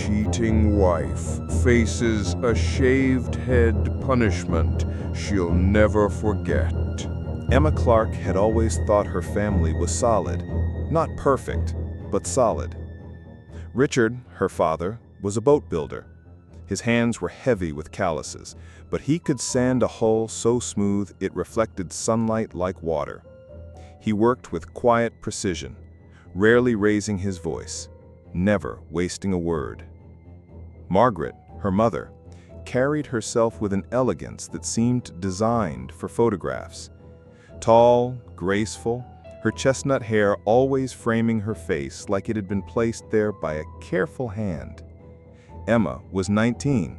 cheating wife faces a shaved head punishment she'll never forget. Emma Clark had always thought her family was solid. Not perfect, but solid. Richard, her father, was a boat builder. His hands were heavy with calluses, but he could sand a hull so smooth it reflected sunlight like water. He worked with quiet precision, rarely raising his voice, never wasting a word. Margaret, her mother, carried herself with an elegance that seemed designed for photographs. Tall, graceful, her chestnut hair always framing her face like it had been placed there by a careful hand. Emma was 19,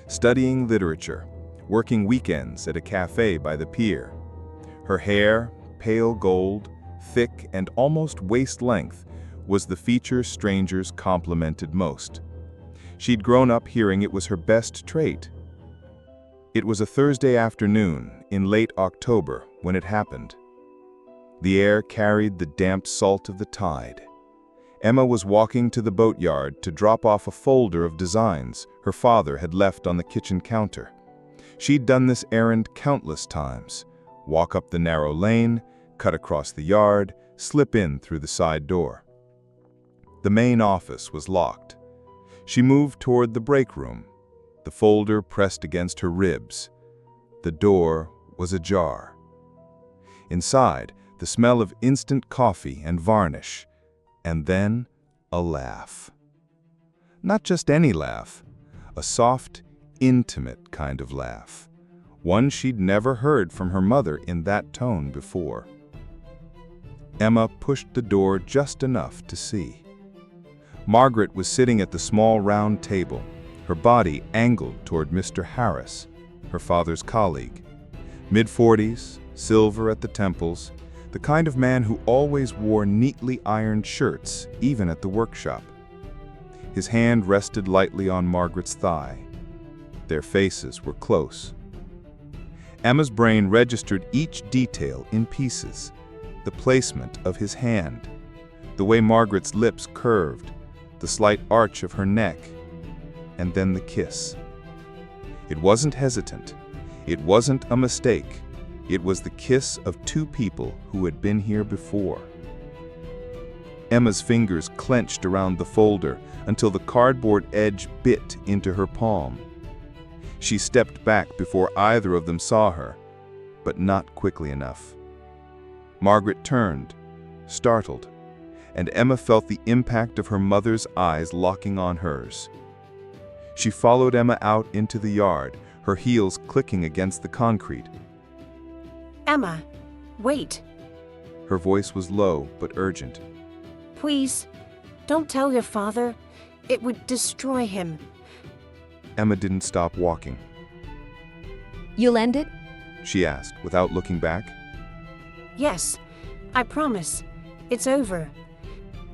studying literature, working weekends at a cafe by the pier. Her hair, pale gold, thick and almost waist-length, was the feature strangers complimented most. She'd grown up hearing it was her best trait. It was a Thursday afternoon in late October when it happened. The air carried the damp salt of the tide. Emma was walking to the boatyard to drop off a folder of designs her father had left on the kitchen counter. She'd done this errand countless times. Walk up the narrow lane, cut across the yard, slip in through the side door. The main office was locked. She moved toward the break room, the folder pressed against her ribs. The door was ajar. Inside, the smell of instant coffee and varnish, and then a laugh. Not just any laugh, a soft, intimate kind of laugh, one she'd never heard from her mother in that tone before. Emma pushed the door just enough to see. Margaret was sitting at the small round table, her body angled toward Mr. Harris, her father's colleague. Mid-40s, silver at the temples, the kind of man who always wore neatly ironed shirts, even at the workshop. His hand rested lightly on Margaret's thigh. Their faces were close. Emma's brain registered each detail in pieces. The placement of his hand, the way Margaret's lips curved, the slight arch of her neck, and then the kiss. It wasn't hesitant. It wasn't a mistake. It was the kiss of two people who had been here before. Emma's fingers clenched around the folder until the cardboard edge bit into her palm. She stepped back before either of them saw her, but not quickly enough. Margaret turned, startled, and Emma felt the impact of her mother's eyes locking on hers. She followed Emma out into the yard, her heels clicking against the concrete. Emma, wait. Her voice was low but urgent. Please, don't tell your father. It would destroy him. Emma didn't stop walking. You'll end it? She asked, without looking back. Yes, I promise. It's over.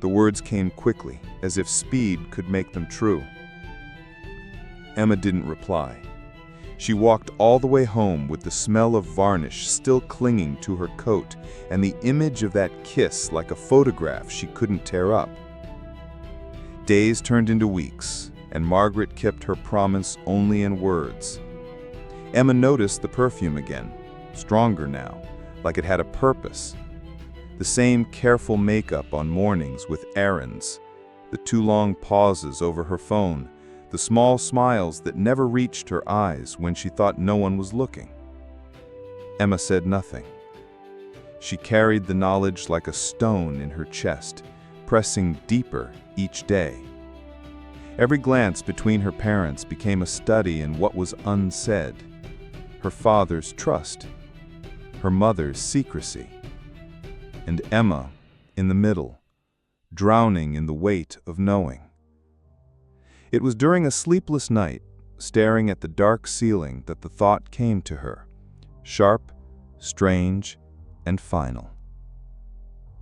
The words came quickly, as if speed could make them true. Emma didn't reply. She walked all the way home with the smell of varnish still clinging to her coat and the image of that kiss like a photograph she couldn't tear up. Days turned into weeks, and Margaret kept her promise only in words. Emma noticed the perfume again, stronger now, like it had a purpose. The same careful makeup on mornings with errands, the too long pauses over her phone, the small smiles that never reached her eyes when she thought no one was looking. Emma said nothing. She carried the knowledge like a stone in her chest, pressing deeper each day. Every glance between her parents became a study in what was unsaid. Her father's trust, her mother's secrecy, and Emma in the middle, drowning in the weight of knowing. It was during a sleepless night, staring at the dark ceiling, that the thought came to her, sharp, strange, and final.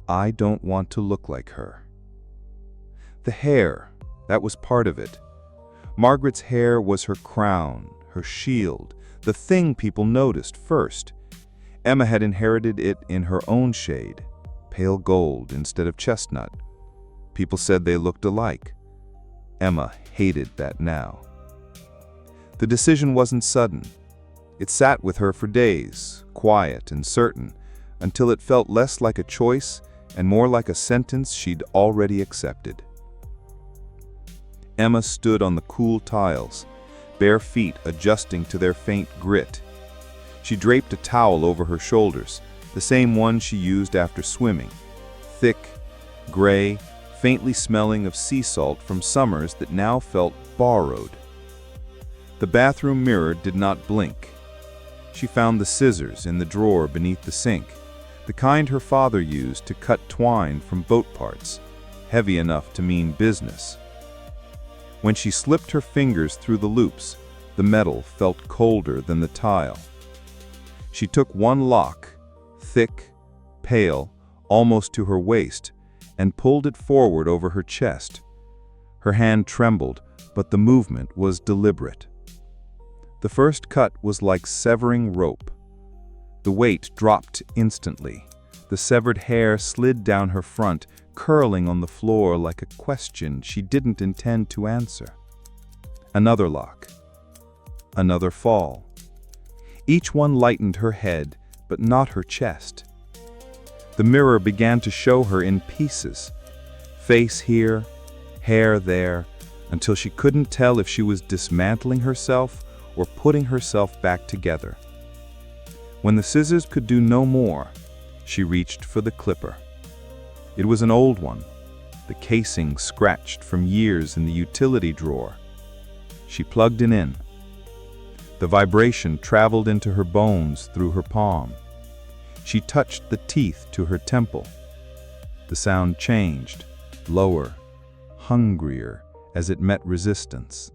I don't want to look like her. The hair, that was part of it. Margaret's hair was her crown, her shield, the thing people noticed first. Emma had inherited it in her own shade, pale gold instead of chestnut. People said they looked alike. Emma hated that now. The decision wasn't sudden. It sat with her for days, quiet and certain, until it felt less like a choice and more like a sentence she'd already accepted. Emma stood on the cool tiles, bare feet adjusting to their faint grit. She draped a towel over her shoulders, the same one she used after swimming, thick, gray, faintly smelling of sea salt from summers that now felt borrowed. The bathroom mirror did not blink. She found the scissors in the drawer beneath the sink, the kind her father used to cut twine from boat parts, heavy enough to mean business. When she slipped her fingers through the loops, the metal felt colder than the tile. She took one lock, thick, pale, almost to her waist, and pulled it forward over her chest. Her hand trembled, but the movement was deliberate. The first cut was like severing rope. The weight dropped instantly. The severed hair slid down her front, curling on the floor like a question she didn't intend to answer. Another lock. Another fall. Each one lightened her head, but not her chest. The mirror began to show her in pieces. Face here, hair there, until she couldn't tell if she was dismantling herself or putting herself back together. When the scissors could do no more, she reached for the clipper. It was an old one, the casing scratched from years in the utility drawer. She plugged it in. The vibration traveled into her bones through her palm. She touched the teeth to her temple. The sound changed, lower, hungrier, as it met resistance.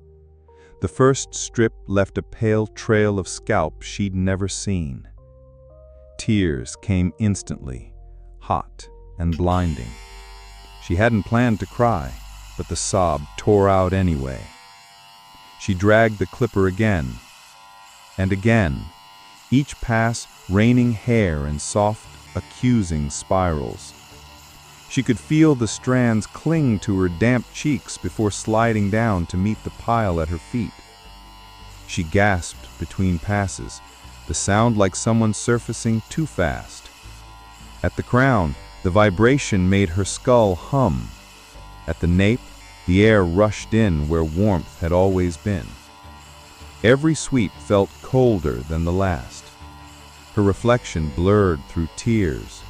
The first strip left a pale trail of scalp she'd never seen. Tears came instantly, hot and blinding. She hadn't planned to cry, but the sob tore out anyway. She dragged the clipper again, and again, each pass raining hair in soft, accusing spirals. She could feel the strands cling to her damp cheeks before sliding down to meet the pile at her feet. She gasped between passes, the sound like someone surfacing too fast. At the crown, the vibration made her skull hum. At the nape, the air rushed in where warmth had always been. Every sweep felt colder than the last. Her reflection blurred through tears.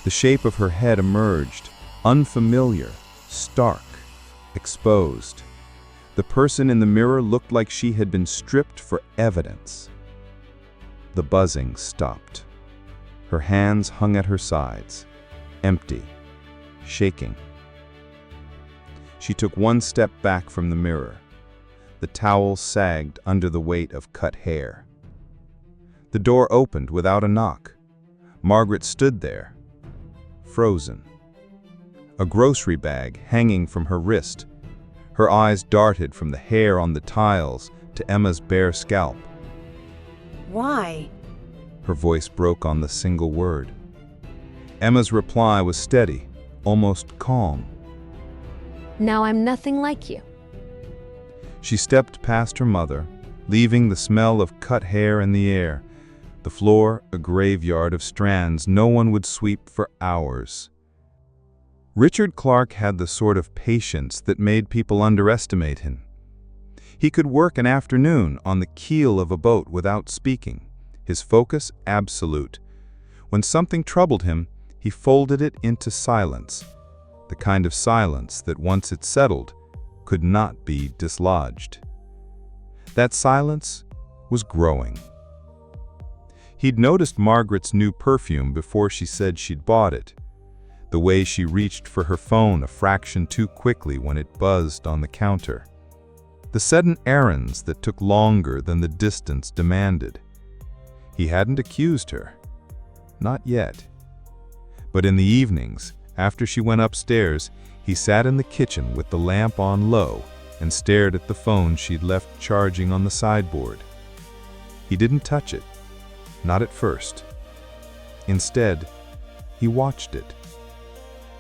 The shape of her head emerged, unfamiliar, stark, exposed. The person in the mirror looked like she had been stripped for evidence. The buzzing stopped. Her hands hung at her sides, empty, shaking. She took one step back from the mirror. The towel sagged under the weight of cut hair. The door opened without a knock. Margaret stood there, frozen. A grocery bag hanging from her wrist. Her eyes darted from the hair on the tiles to Emma's bare scalp. Why? Her voice broke on the single word. Emma's reply was steady, almost calm. Now I'm nothing like you. She stepped past her mother, leaving the smell of cut hair in the air. The floor, a graveyard of strands no one would sweep for hours. Richard Clark had the sort of patience that made people underestimate him. He could work an afternoon on the keel of a boat without speaking, his focus absolute. When something troubled him, he folded it into silence, the kind of silence that once it settled, could not be dislodged. That silence was growing. He'd noticed Margaret's new perfume before she said she'd bought it, the way she reached for her phone a fraction too quickly when it buzzed on the counter, the sudden errands that took longer than the distance demanded. He hadn't accused her, not yet. But in the evenings, after she went upstairs, he sat in the kitchen with the lamp on low and stared at the phone she'd left charging on the sideboard. He didn't touch it, not at first. Instead, he watched it,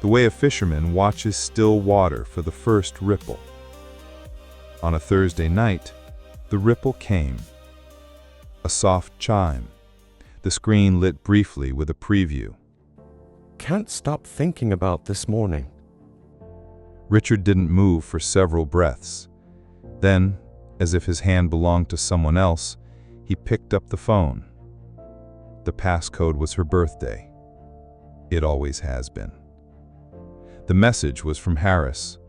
the way a fisherman watches still water for the first ripple. On a Thursday night, the ripple came. A soft chime. The screen lit briefly with a preview. Can't stop thinking about this morning. Richard didn't move for several breaths. Then, as if his hand belonged to someone else, he picked up the phone. The passcode was her birthday. It always has been. The message was from Harris.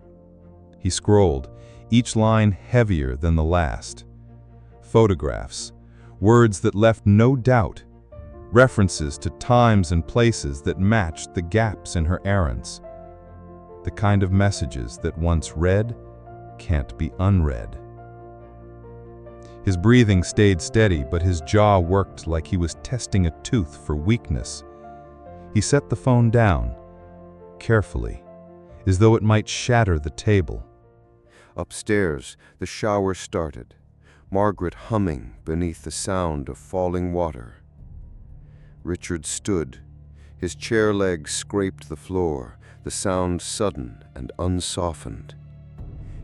He scrolled, each line heavier than the last. Photographs, words that left no doubt, references to times and places that matched the gaps in her errands. The kind of messages that once read can't be unread. His breathing stayed steady, but his jaw worked like he was testing a tooth for weakness. He set the phone down, carefully, as though it might shatter the table. Upstairs, the shower started, Margaret humming beneath the sound of falling water. Richard stood. His chair legs scraped the floor, the sound sudden and unsoftened.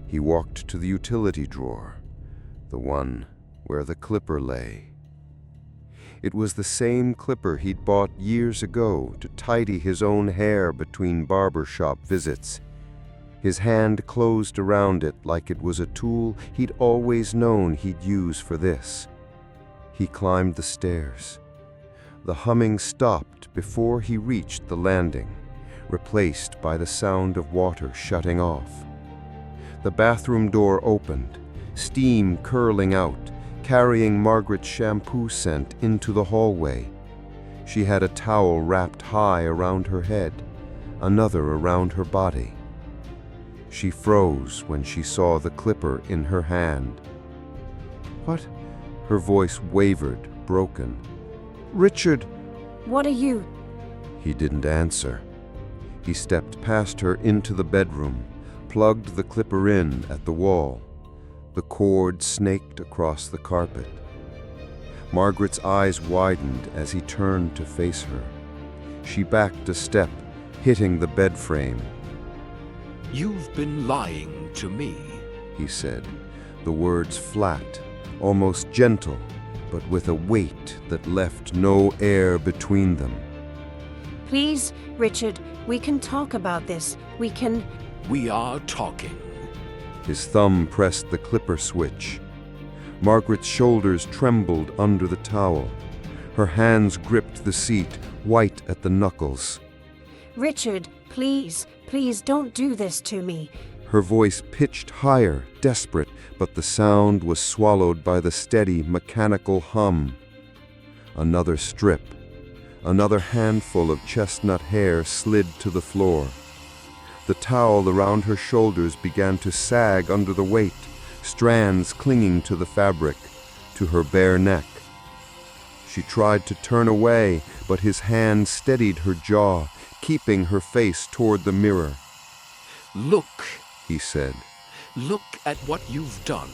He walked to the utility drawer, the one where the clipper lay. It was the same clipper he'd bought years ago to tidy his own hair between barber shop visits. His hand closed around it like it was a tool he'd always known he'd use for this. He climbed the stairs. The humming stopped before he reached the landing, replaced by the sound of water shutting off. The bathroom door opened, steam curling out, carrying Margaret's shampoo scent into the hallway. She had a towel wrapped high around her head, another around her body. She froze when she saw the clipper in her hand. "What?" Her voice wavered, broken. "Richard!" What are you? He didn't answer. He stepped past her into the bedroom, plugged the clipper in at the wall. The cord snaked across the carpet. Margaret's eyes widened as he turned to face her. She backed a step, hitting the bed frame. "You've been lying to me," he said, the words flat, almost gentle, but with a weight that left no air between them. Please, Richard, we can talk about this. We can... "We are talking." His thumb pressed the clipper switch. Margaret's shoulders trembled under the towel. Her hands gripped the seat, white at the knuckles. Richard, please, please don't do this to me. Her voice pitched higher, desperate, but the sound was swallowed by the steady, mechanical hum. Another strip. Another handful of chestnut hair slid to the floor. The towel around her shoulders began to sag under the weight, strands clinging to the fabric, to her bare neck. She tried to turn away, but his hand steadied her jaw, keeping her face toward the mirror. "Look," he said. "Look at what you've done."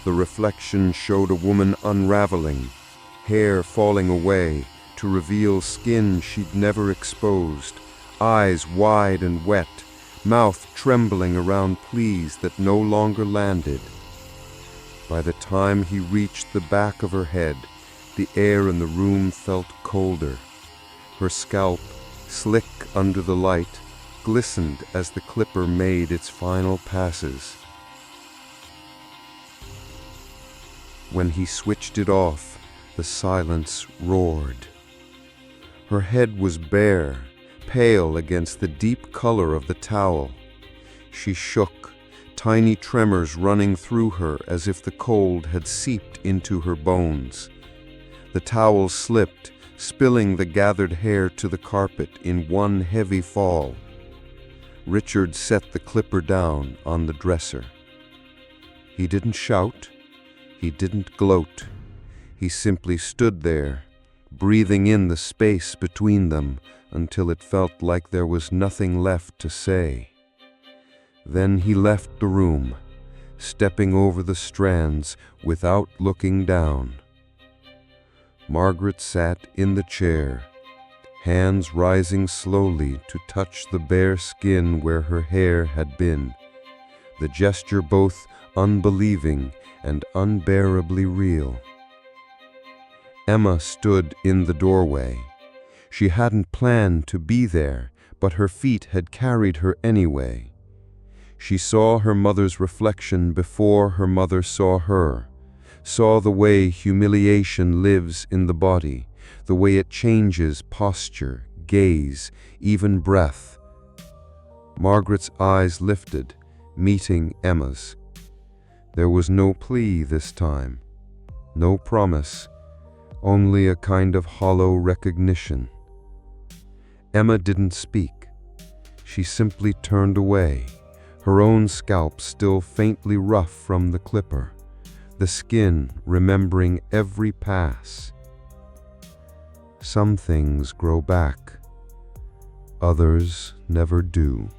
The reflection showed a woman unraveling, hair falling away to reveal skin she'd never exposed, eyes wide and wet, mouth trembling around pleas that no longer landed. By the time he reached the back of her head, the air in the room felt colder. Her scalp, slick under the light, glistened as the clipper made its final passes. When he switched it off, the silence roared. Her head was bare, pale against the deep color of the towel. She shook, tiny tremors running through her as if the cold had seeped into her bones. The towel slipped, spilling the gathered hair to the carpet in one heavy fall. Richard set the clipper down on the dresser. He didn't shout. He didn't gloat. He simply stood there, breathing in the space between them until it felt like there was nothing left to say. Then he left the room, stepping over the strands without looking down. Margaret sat in the chair, hands rising slowly to touch the bare skin where her hair had been, the gesture both unbelieving and unbearably real. Emma stood in the doorway. She hadn't planned to be there, but her feet had carried her anyway. She saw her mother's reflection before her mother saw her, saw the way humiliation lives in the body, the way it changes posture, gaze, even breath. Margaret's eyes lifted, meeting Emma's. There was no plea this time, no promise, only a kind of hollow recognition. Emma didn't speak. She simply turned away, her own scalp still faintly rough from the clipper, the skin remembering every pass. Some things grow back, others never do.